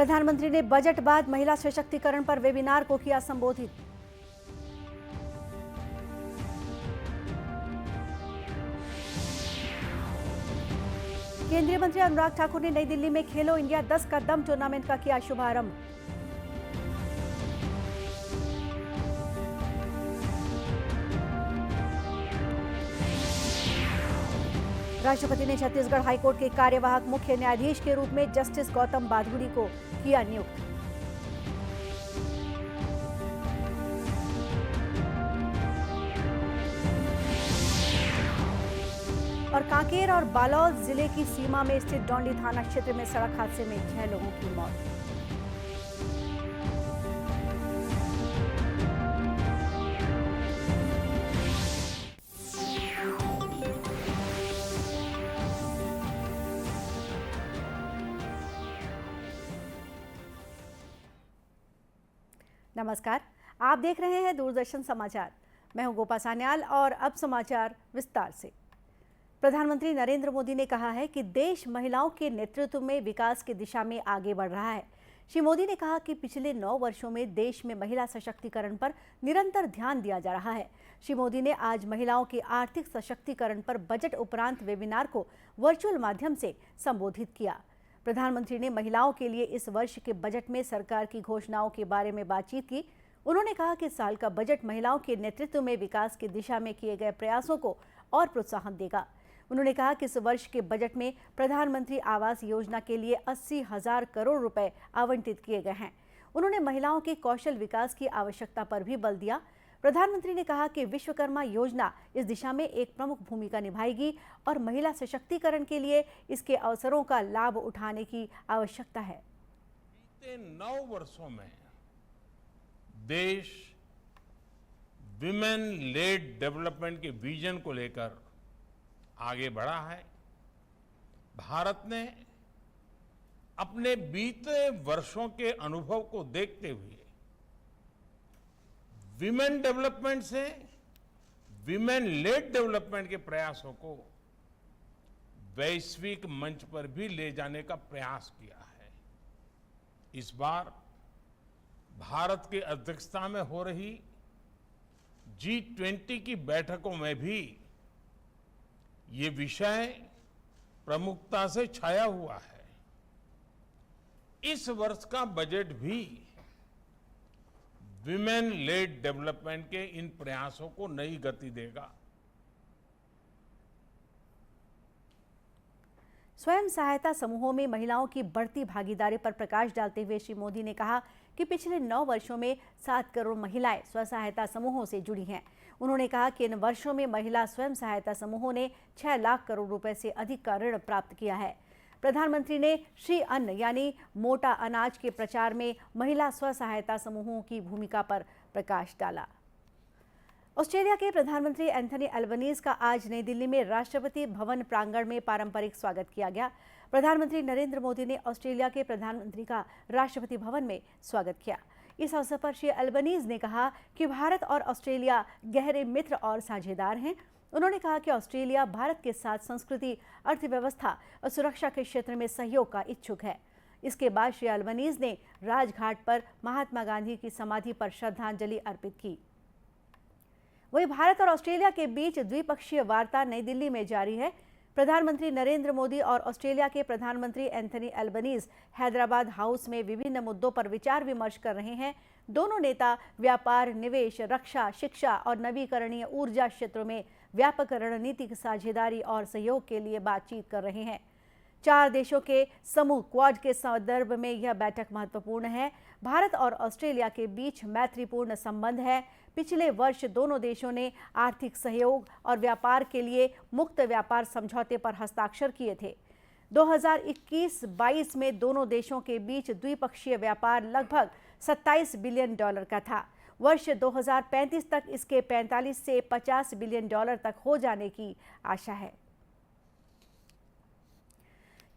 प्रधानमंत्री ने बजट बाद महिला सशक्तिकरण पर वेबिनार को किया संबोधित। केंद्रीय मंत्री अनुराग ठाकुर ने नई दिल्ली में खेलो इंडिया 10 का दम टूर्नामेंट का किया शुभारंभ। राष्ट्रपति ने छत्तीसगढ़ हाईकोर्ट के कार्यवाहक मुख्य न्यायाधीश के रूप में जस्टिस गौतम बाधुड़ी को किया नियुक्त। और कांकेर और बालोद जिले की सीमा में स्थित डौंडी थाना क्षेत्र में सड़क हादसे में 6 लोगों की मौत। नमस्कार, आप देख रहे हैं दूरदर्शन समाचार। मैं हूं गोपा सान्याल और अब समाचार विस्तार से। प्रधानमंत्री नरेंद्र मोदी ने कहा है कि देश महिलाओं के नेतृत्व में विकास की दिशा में आगे बढ़ रहा है। श्री मोदी ने कहा कि पिछले 9 वर्षों में देश में महिला सशक्तिकरण पर निरंतर ध्यान दिया जा रहा है। श्री मोदी ने आज महिलाओं के आर्थिक सशक्तिकरण पर बजट उपरांत वेबिनार को वर्चुअल माध्यम से संबोधित किया। प्रधानमंत्री ने महिलाओं के लिए इस वर्ष के बजट में सरकार की घोषणाओं के बारे में बातचीत की। उन्होंने कहा कि साल का बजट महिलाओं के नेतृत्व में विकास की दिशा में किए गए प्रयासों को और प्रोत्साहन देगा। उन्होंने कहा कि इस वर्ष के बजट में प्रधानमंत्री आवास योजना के लिए 80,000 करोड़ रुपए आवंटित किए गए हैं। उन्होंने महिलाओं के कौशल विकास की आवश्यकता पर भी बल दिया। प्रधानमंत्री ने कहा कि विश्वकर्मा योजना इस दिशा में एक प्रमुख भूमिका निभाएगी और महिला सशक्तिकरण के लिए इसके अवसरों का लाभ उठाने की आवश्यकता है। बीते 9 वर्षों में देश विमेन लेड डेवलपमेंट के विजन को लेकर आगे बढ़ा है। भारत ने अपने बीते वर्षों के अनुभव को देखते हुए विमेन डेवलपमेंट से विमेन लेड डेवलपमेंट के प्रयासों को वैश्विक मंच पर भी ले जाने का प्रयास किया है। इस बार भारत की अध्यक्षता में हो रही G20 की बैठकों में भी ये विषय प्रमुखता से छाया हुआ है। इस वर्ष का बजट भी विमेन लेड डेवलपमेंट के इन प्रयासों को नई गति देगा। स्वयं सहायता समूहों में महिलाओं की बढ़ती भागीदारी पर प्रकाश डालते हुए श्री मोदी ने कहा कि पिछले 9 वर्षों में 7 करोड़ महिलाएं स्व सहायता समूहों से जुड़ी हैं। उन्होंने कहा कि इन वर्षों में महिला स्वयं सहायता समूहों ने 6 लाख करोड़ रुपए से अधिक का ऋण प्राप्त किया है। प्रधानमंत्री ने श्री अन्न यानी मोटा अनाज के प्रचार में महिला स्व सहायता समूहों की भूमिका पर प्रकाश डाला। ऑस्ट्रेलिया के प्रधानमंत्री एंथनी अल्बनीज का आज नई दिल्ली में राष्ट्रपति भवन प्रांगण में पारंपरिक स्वागत किया गया। प्रधानमंत्री नरेंद्र मोदी ने ऑस्ट्रेलिया के प्रधानमंत्री का राष्ट्रपति भवन में स्वागत किया। इस अवसर पर श्री अल्बनीज ने कहा कि भारत और ऑस्ट्रेलिया गहरे मित्र और साझेदार हैं। उन्होंने कहा कि ऑस्ट्रेलिया भारत के साथ संस्कृति, अर्थव्यवस्था और सुरक्षा के क्षेत्र में सहयोग का इच्छुक है। इसके बाद श्री अल्बनीज ने राजघाट पर महात्मा गांधी की समाधि पर श्रद्धांजलि अर्पित की। वहीं भारत और ऑस्ट्रेलिया के बीच द्विपक्षीय वार्ता नई दिल्ली में जारी है। प्रधानमंत्री नरेंद्र मोदी और ऑस्ट्रेलिया के प्रधानमंत्री एंथनी अल्बनीज हैदराबाद हाउस में विभिन्न मुद्दों पर विचार विमर्श कर रहे हैं। दोनों नेता व्यापार, निवेश, रक्षा, शिक्षा और नवीकरणीय ऊर्जा क्षेत्रों में व्यापक रणनीतिक साझेदारी और सहयोग के लिए बातचीत कर रहे हैं। 4 देशों के समूह क्वाड के संदर्भ में यह बैठक महत्वपूर्ण है। भारत और ऑस्ट्रेलिया के बीच मैत्रीपूर्ण संबंध है। पिछले वर्ष दोनों देशों ने आर्थिक सहयोग और व्यापार के लिए मुक्त व्यापार समझौते पर हस्ताक्षर किए थे। 2021-22 में दोनों देशों के बीच द्विपक्षीय व्यापार लगभग $27 बिलियन का था। वर्ष 2035 तक इसके 45 से $50 बिलियन तक हो जाने की आशा है।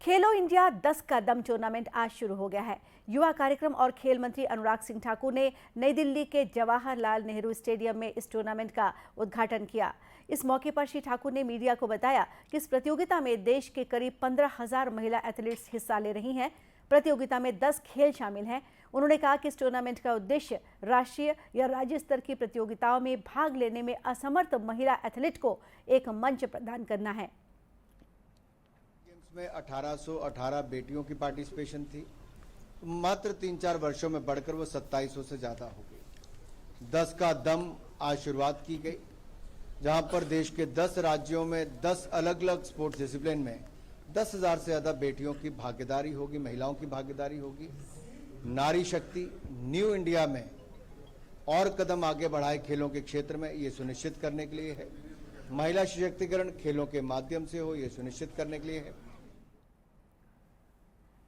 खेलो इंडिया 10 का दम टूर्नामेंट आज शुरू हो गया है। युवा कार्यक्रम और खेल मंत्री अनुराग सिंह ठाकुर ने नई दिल्ली के जवाहरलाल नेहरू स्टेडियम में इस टूर्नामेंट का उद्घाटन किया। इस मौके पर श्री ठाकुर ने मीडिया को बताया कि इस प्रतियोगिता में देश के करीब 15,000 महिला एथलीट्स हिस्सा ले रही हैं। प्रतियोगिता में 10 खेल शामिल हैं। उन्होंने कहा कि इस टूर्नामेंट का उद्देश्य राष्ट्रीय या राज्य स्तर की प्रतियोगिताओं में भाग लेने में असमर्थ महिला एथलीट को एक मंच प्रदान करना है। गेम्स में 1818 बेटियों की पार्टिसिपेशन थी, मात्र 3-4 वर्षों में बढ़कर वो 2700 से ज्यादा हो गई। 10 का दम आज शुरुआत की गई, जहां पर देश के 10 राज्यों में 10 अलग अलग स्पोर्ट्स डिसिप्लिन में 10,000 से ज्यादा बेटियों की भागीदारी होगी, महिलाओं की भागीदारी होगी। नारी शक्ति न्यू इंडिया में और कदम आगे बढ़ाए खेलों के क्षेत्र में, ये सुनिश्चित करने के लिए है। महिला सशक्तिकरण खेलों के माध्यम से हो, ये सुनिश्चित करने के लिए है।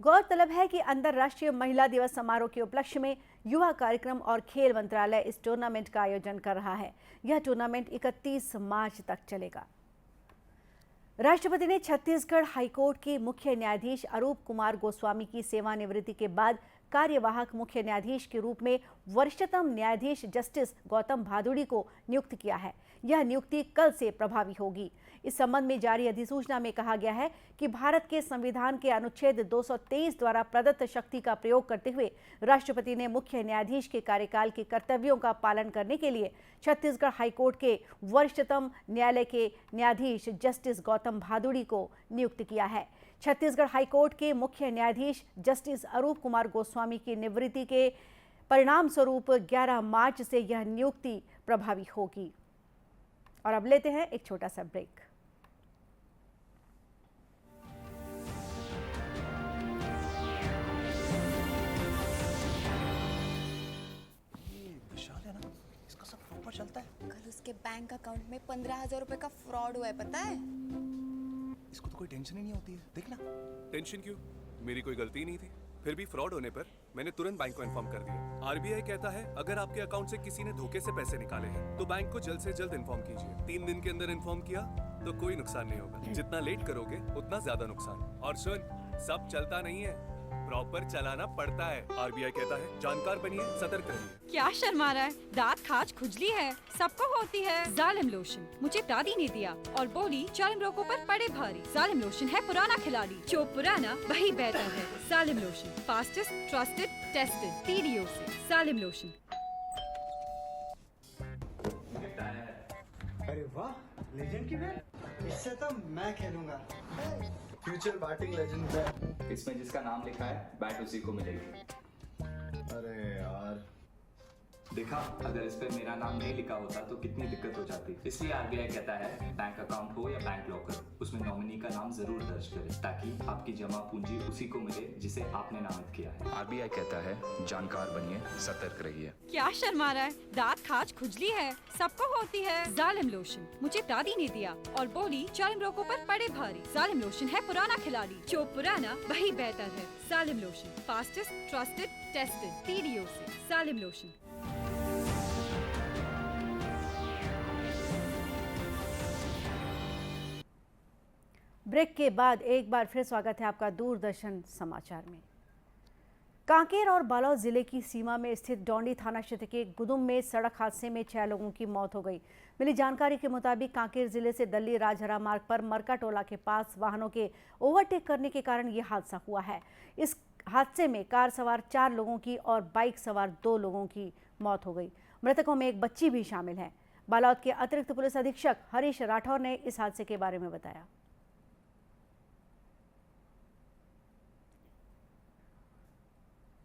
गौरतलब है कि अंतर्राष्ट्रीय महिला दिवस समारोह के उपलक्ष्य में युवा कार्यक्रम और खेल मंत्रालय इस टूर्नामेंट का आयोजन कर रहा है। यह टूर्नामेंट 31 मार्च तक चलेगा। राष्ट्रपति ने छत्तीसगढ़ हाईकोर्ट के मुख्य न्यायाधीश अरूप कुमार गोस्वामी की सेवानिवृत्ति के बाद कार्यवाहक मुख्य न्यायाधीश के रूप में वरिष्ठतम न्यायाधीश जस्टिस गौतम भादुड़ी को नियुक्त किया है। यह नियुक्ति कल से प्रभावी होगी। इस संबंध में जारी अधिसूचना में कहा गया है कि भारत के संविधान के अनुच्छेद 223 द्वारा प्रदत्त शक्ति का प्रयोग करते हुए राष्ट्रपति ने मुख्य न्यायाधीश के कार्यकाल के कर्तव्यों का पालन करने के लिए छत्तीसगढ़ हाईकोर्ट के वरिष्ठतम न्यायालय के न्यायाधीश जस्टिस गौतम भादुड़ी को नियुक्त किया है। छत्तीसगढ़ हाईकोर्ट के मुख्य न्यायाधीश जस्टिस अरूप कुमार गोस्वामी की निवृत्ति के परिणाम स्वरूप 11 मार्च से यह नियुक्ति प्रभावी होगी। और अब लेते हैं एक छोटा सा ब्रेक। विशाल है ना, इसका सब प्रॉपर चलता है। कल उसके बैंक अकाउंट में 15,000 रुपए का फ्रॉड हुआ है, पता है? इसको तो कोई टेंशन ही नहीं होती है, देखना। टेंशन क्यों? मेरी कोई गलती नहीं थी। फिर भी फ्रॉड होने पर मैंने तुरंत बैंक को इन्फॉर्म कर दिया। आरबीआई कहता है अगर आपके अकाउंट से किसी ने धोखे से पैसे निकाले हैं तो बैंक को जल्द से जल्द इन्फॉर्म कीजिए। 3 दिन के अंदर इन्फॉर्म किया तो कोई नुकसान नहीं होगा। जितना लेट करोगे उतना ज्यादा नुकसान। और सुन, सब चलता नहीं है, प्रॉपर चलाना पड़ता है। आरबीआई कहता है जानकार बनिए, सतर्क रहिए। क्या शर्मा रहा है? दांत खाज खुजली है, सबको होती है। जालिम लोशन मुझे दादी ने दिया और बोली जालिम लोगों पर पड़े भारी। जालिम लोशन है पुराना खिलाड़ी, जो पुराना वही बेहतर है। जालिम lotion, fastest, trusted, tested, TDO से। जालिम लोशन। अरे वाह, लेजेंड की बैट, इससे तो मैं खेलूंगा। Future batting legend bat. इसमें जिसका नाम लिखा है बैट उसी को मिलेगी। अरे यार, देखा, अगर इस पे मेरा नाम नहीं लिखा होता तो कितनी दिक्कत हो जाती। इसलिए आरबीआई कहता है बैंक अकाउंट हो या बैंक लॉकर, उसमें नॉमिनी का नाम जरूर दर्ज करें ताकि आपकी जमा पूंजी उसी को मिले जिसे आपने नामित किया है। आरबीआई कहता है जानकार बनिए, सतर्क रहिए। क्या शर्मा रहा है? दांत खाज खुजली है, सबको होती है। जालिम लोशन मुझे दादी ने दिया और बोली जालिम लोगों पर पड़े भारी। जालिम लोशन है पुराना खिलाड़ी, जो पुराना वही बेहतर है। जालिम lotion, fastest, trusted, tested, TDO से। जालिम लोशन। ब्रेक के बाद एक बार फिर स्वागत है आपका दूरदर्शन समाचार में। कांकेर और बालोद जिले की सीमा में स्थित डौंडी थाना क्षेत्र के गुदुम में सड़क हादसे में 6 लोगों की मौत हो गई। मिली जानकारी के मुताबिक कांकेर जिले से दल्ली राजहरा मार्ग पर मरका टोला के पास वाहनों के ओवरटेक करने के कारण यह हादसा हुआ है। इस हादसे में कार सवार 4 लोगों की और बाइक सवार 2 लोगों की मौत हो गई। मृतकों में एक बच्ची भी शामिल है। बालोद के अतिरिक्त पुलिस अधीक्षक हरीश राठौर ने इस हादसे के बारे में बताया।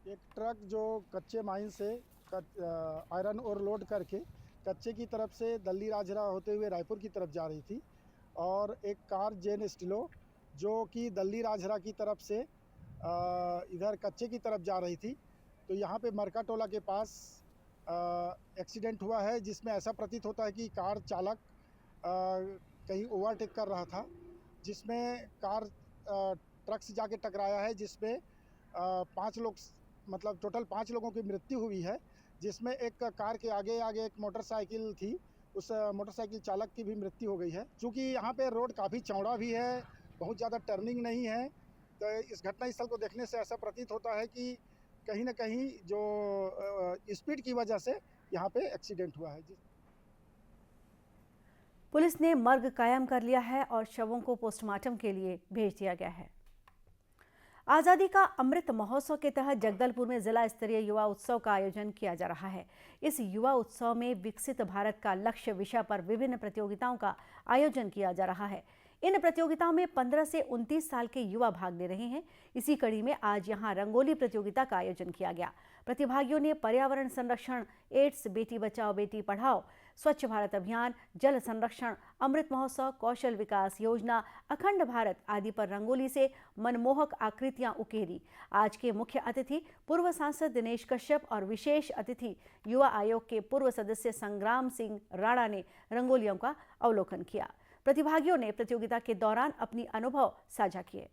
एक ट्रक जो कच्चे माइन से आयरन और लोड करके कच्चे की तरफ से दल्ली राजहरा होते हुए रायपुर की तरफ जा रही थी, और एक कार जेन स्टिलो जो कि दल्ली राजहरा की तरफ से इधर कच्चे की तरफ जा रही थी। तो यहाँ पे मरका टोला के पास एक्सीडेंट हुआ है, जिसमें ऐसा प्रतीत होता है कि कार चालक कहीं ओवरटेक कर रहा था, जिसमें कार ट्रक से जाके टकराया है, जिसमें 5 लोग, मतलब टोटल 5 लोगों की मृत्यु हुई है, जिसमें एक कार के आगे एक मोटरसाइकिल थी, उस मोटरसाइकिल चालक की भी मृत्यु हो गई है। चूँकि यहाँ पे रोड काफ़ी चौड़ा भी है, बहुत ज़्यादा टर्निंग नहीं है, तो इस घटनास्थल को देखने से ऐसा प्रतीत होता है कि कहीं ना कहीं जो स्पीड की वजह से यहाँ पे एक्सीडेंट हुआ है। पुलिस ने मर्ग कायम कर लिया है और शवों को पोस्टमार्टम के लिए भेज दिया गया है। आज़ादी का अमृत महोत्सव के तहत जगदलपुर में जिला स्तरीय युवा उत्सव का आयोजन किया जा रहा है। इस युवा उत्सव में विकसित भारत का लक्ष्य विषय पर विभिन्न प्रतियोगिताओं का आयोजन किया जा रहा है। इन प्रतियोगिताओं में 15 से 29 साल के युवा भाग ले रहे हैं। इसी कड़ी में आज यहां रंगोली प्रतियोगिता का आयोजन किया गया। प्रतिभागियों ने पर्यावरण संरक्षण, एड्स, बेटी बचाओ बेटी पढ़ाओ, स्वच्छ भारत अभियान, जल संरक्षण, अमृत महोत्सव, कौशल विकास योजना, अखंड भारत आदि पर रंगोली से मनमोहक आकृतियां उकेरी। आज के मुख्य अतिथि पूर्व सांसद दिनेश कश्यप और विशेष अतिथि युवा आयोग के पूर्व सदस्य संग्राम सिंह राणा ने रंगोलियों का अवलोकन किया। प्रतिभागियों ने प्रतियोगिता के दौरान अपनी अनुभव साझा किए।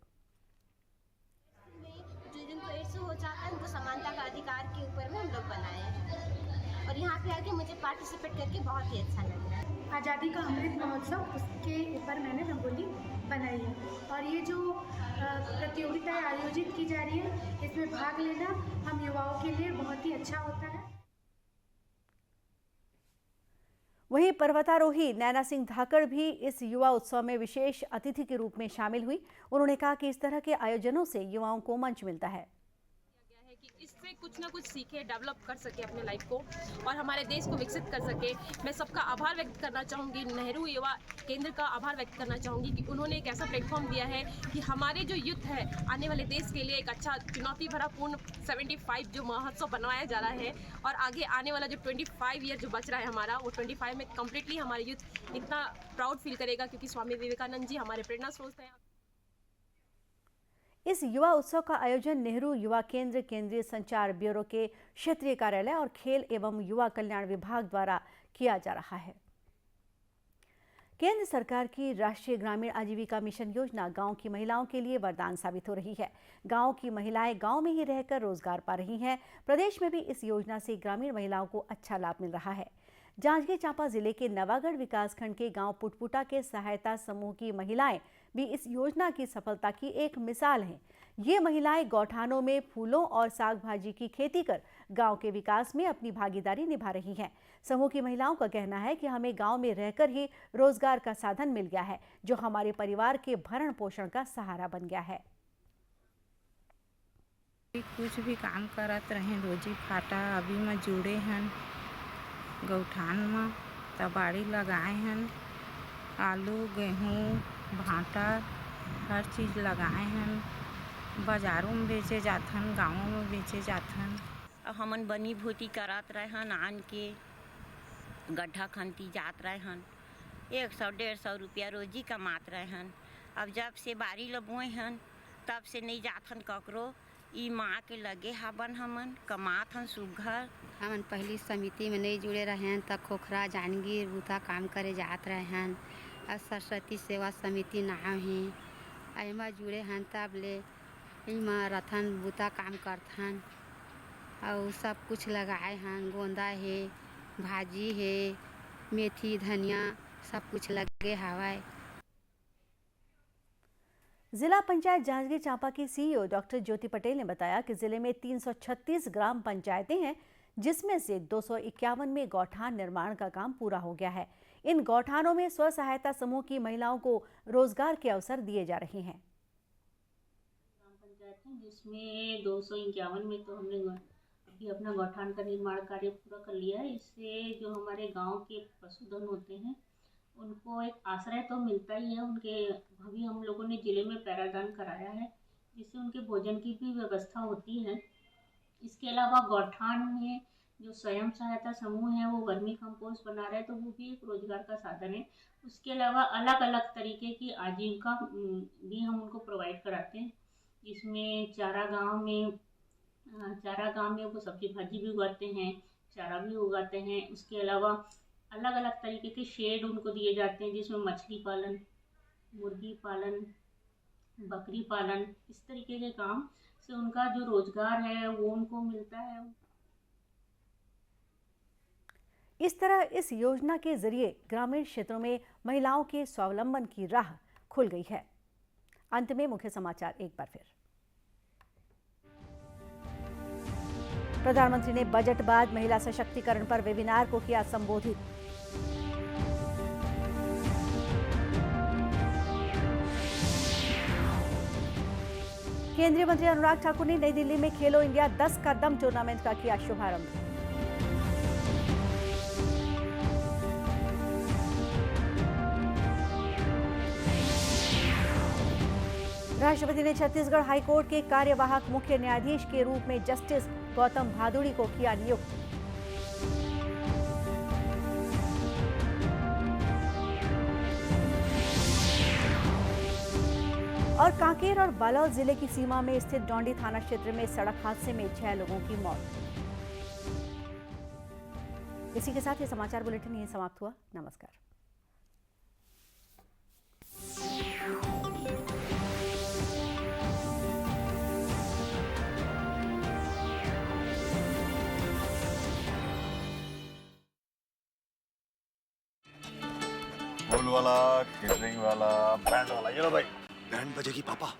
जिनको एड्स हो जाता है उनको समानता का अधिकार के ऊपर में हम लोग बनाए हैं और यहाँ पे आके मुझे पार्टिसिपेट करके बहुत ही अच्छा लग रहा है। आज़ादी का अमृत महोत्सव, उसके ऊपर मैंने रंगोली बनाई है और ये जो प्रतियोगिताएं आयोजित की जा रही है इसमें भाग लेना हम युवाओं के लिए बहुत ही अच्छा होता है। वहीं पर्वतारोही नैना सिंह धाकड़ भी इस युवा उत्सव में विशेष अतिथि के रूप में शामिल हुई। उन्होंने कहा कि इस तरह के आयोजनों से युवाओं को मंच मिलता है कि इससे कुछ ना कुछ सीखे, डेवलप कर सके अपने लाइफ को और हमारे देश को विकसित कर सके। मैं सबका आभार व्यक्त करना चाहूँगी, नेहरू युवा केंद्र का आभार व्यक्त करना चाहूँगी कि उन्होंने एक ऐसा प्लेटफॉर्म दिया है कि हमारे जो यूथ है आने वाले देश के लिए एक अच्छा चुनौती भरा पूर्ण 75 जो महोत्सव बनवाया जा रहा है और आगे आने वाला जो 25 ईयर जो बच रहा है हमारा, वो 25 में कम्प्लीटली हमारे यूथ इतना प्राउड फील करेगा क्योंकि स्वामी विवेकानंद जी हमारे प्रेरणा स्रोत हैं। इस युवा उत्सव का आयोजन नेहरू युवा केंद्र, केंद्रीय संचार ब्यूरो के क्षेत्रीय कार्यालय और खेल एवं युवा कल्याण विभाग द्वारा किया जा रहा है। केंद्र सरकार की राष्ट्रीय ग्रामीण आजीविका मिशन योजना गांव की महिलाओं के लिए वरदान साबित हो रही है। गांव की महिलाएं गांव में ही रहकर रोजगार पा रही हैं। प्रदेश में भी इस योजना से ग्रामीण महिलाओं को अच्छा लाभ मिल रहा है। जांजगीर चांपा जिले के नवागढ़ विकासखंड के गांव पुटपुटा के सहायता समूह की महिलाएं भी इस योजना की सफलता की एक मिसाल हैं। ये महिलाएं गौठानों में फूलों और साग भाजी की खेती कर गांव के विकास में अपनी भागीदारी निभा रही हैं। समूह की महिलाओं का कहना है कि हमें गांव में रहकर ही रोजगार का साधन मिल गया है, जो हमारे परिवार के भरण पोषण का सहारा बन गया है। कुछ भी काम करत रहे रोजी फाटा, अभी में जुड़े हैं गौठान में तबाड़ी लगाए हैं, आलू, गेहूँ, भाटा हर चीज़ लगाए हैं। बाजारों में बेचे जाथन, गाँवों में बेचे जाथन। हमन बनी भूती करत रहन, आन के गड्ढा खनती जात रहन, 100-150 रुपया रोजी कमात रहन। अब जब से बारी लगोए हन तब से नहीं जाथन ककरो, ई माँ के लगे हबन हमन कमात हन सुघर। हमन पहली समिति में नहीं जुड़े रहें तब खोखरा जांजगीर बूता काम करे जात रहें। अब सरस्वती सेवा समिति नाम है एमा जुड़े हैं तब ले इमा रथन बूता काम करथन और सब कुछ लगाए हैं। गोंदा है, भाजी है, मेथी, धनिया सब कुछ लगे हवाए। जिला पंचायत जांजगीर चांपा की सीईओ डॉक्टर ज्योति पटेल ने बताया कि जिले में 336 ग्राम पंचायतें हैं, जिसमें से 251 में गौठान निर्माण का काम पूरा हो गया है। इन गौठानों में स्व सहायता समूह की महिलाओं को रोजगार के अवसर दिए जा रहे हैं। ग्राम पंचायत है जिसमें 251 में तो हमने अभी अपना गौठान का निर्माण कार्य पूरा कर लिया है। इससे जो हमारे गांव के पशुधन होते हैं उनको एक आश्रय तो मिलता ही है। उनके अभी हम लोगों ने जिले में पैरादान कराया है जिससे उनके भोजन की भी व्यवस्था होती है। इसके अलावा गौठान में जो स्वयं सहायता समूह है वो वर्मी कंपोस्ट बना रहे हैं, तो वो भी एक रोजगार का साधन है। उसके अलावा अलग अलग तरीके की आजीविका भी हम उनको प्रोवाइड कराते हैं, जिसमें चारा गांव में वो सब्जी भाजी भी उगाते हैं, चारा भी उगाते हैं। उसके अलावा अलग अलग तरीके के शेड उनको दिए जाते हैं जिसमें मछली पालन, मुर्गी पालन, बकरी पालन, इस तरीके के काम से उनका जो रोजगार है वो उनको मिलता है। इस तरह इस योजना के जरिए ग्रामीण क्षेत्रों में महिलाओं के स्वावलंबन की राह खुल गई है। अंत में मुख्य समाचार एक बार फिर। प्रधानमंत्री ने बजट बाद महिला सशक्तिकरण पर वेबिनार को किया संबोधित। केंद्रीय मंत्री अनुराग ठाकुर ने नई दिल्ली में खेलो इंडिया 10 का दम टूर्नामेंट का किया शुभारंभ। राष्ट्रपति ने छत्तीसगढ़ हाईकोर्ट के कार्यवाहक मुख्य न्यायाधीश के रूप में जस्टिस गौतम भादुड़ी को किया नियुक्त। और कांकेर और बालोद जिले की सीमा में स्थित डोंडी थाना क्षेत्र में सड़क हादसे में 6 लोगों की मौत। इसी के साथ ये समाचार बुलेटिन यहीं समाप्त हुआ। नमस्कार। फूल वाला, केटरिंग वाला, बैंड वाला, ये लो भाई। बैंड बजेगी पापा।